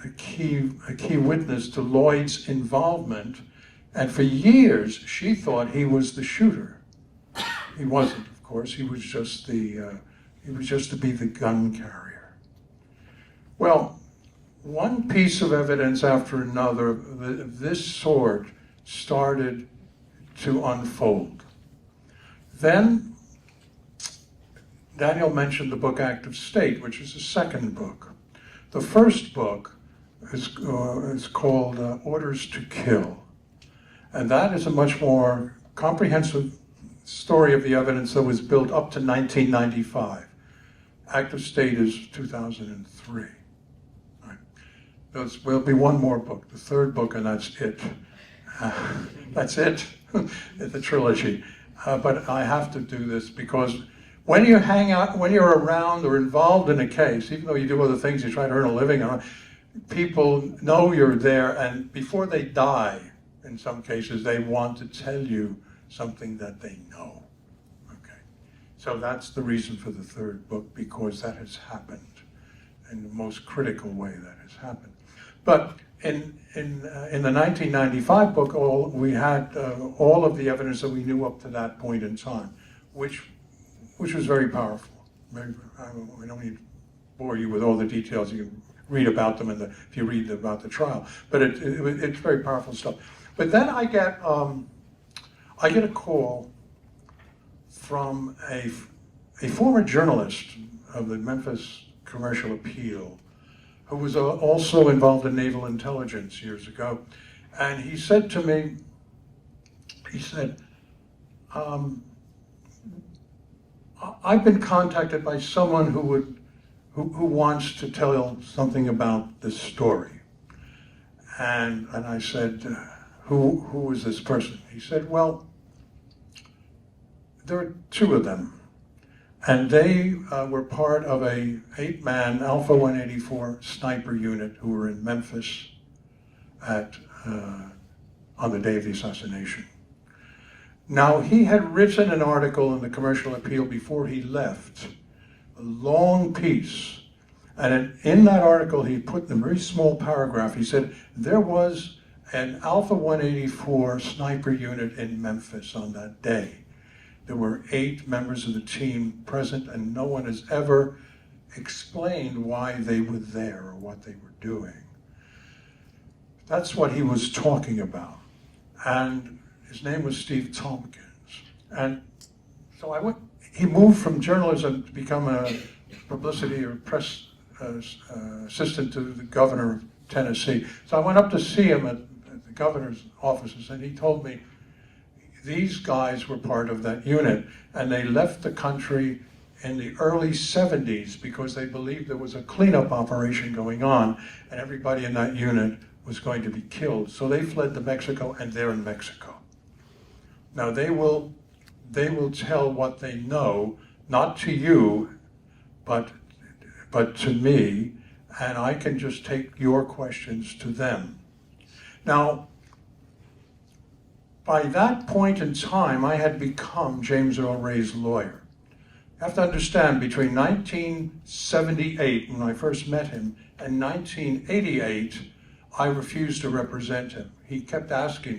a key witness to Lloyd's involvement, and for years she thought he was the shooter. He wasn't, of course. He was just to be the gun carrier. Well, one piece of evidence after another of this sort started to unfold. Then Daniel mentioned the book Act of State, which is the second book. The first book is called Orders to Kill. And that is a much more comprehensive story of the evidence that was built up to 1995. Act of State is 2003. Right. There'll be one more book, the third book, and that's it. That's it, the trilogy. But I have to do this because when you hang out, when you're around or involved in a case, even though you do other things, you try to earn a living, people know you're there, and before they die, in some cases, they want to tell you something that they know. Okay, so that's the reason for the third book, because that has happened in the most critical way that has happened. But in the 1995 book, we had all of the evidence that we knew up to that point in time, which was very powerful. I don't need to bore you with all the details. You can read about them if you read about the trial. But it's very powerful stuff. But then I get a call from a former journalist of the Memphis Commercial Appeal, who was also involved in naval intelligence years ago. And he said to me, he said, I've been contacted by someone who wants to tell something about this story. And I said, who is this person? He said, well, there are two of them. And they were part of a 8-man Alpha 184 sniper unit who were in Memphis on the day of the assassination. Now, he had written an article in the Commercial Appeal before he left, a long piece. And in that article, he put in a very small paragraph, he said, there was an Alpha 184 sniper unit in Memphis on that day. There were 8 members of the team present, and no one has ever explained why they were there or what they were doing. That's what he was talking about. And his name was Steve Tompkins. And so he moved from journalism to become a publicity or press assistant to the governor of Tennessee. So I went up to see him at the governor's offices, and he told me these guys were part of that unit, and they left the country in the early 70s because they believed there was a cleanup operation going on, and everybody in that unit was going to be killed. So they fled to Mexico, and they're in Mexico. Now they will tell what they know, not to you, but to me, and I can just take your questions to them. Now, by that point in time, I had become James Earl Ray's lawyer. You have to understand, between 1978, when I first met him, and 1988, I refused to represent him. He kept asking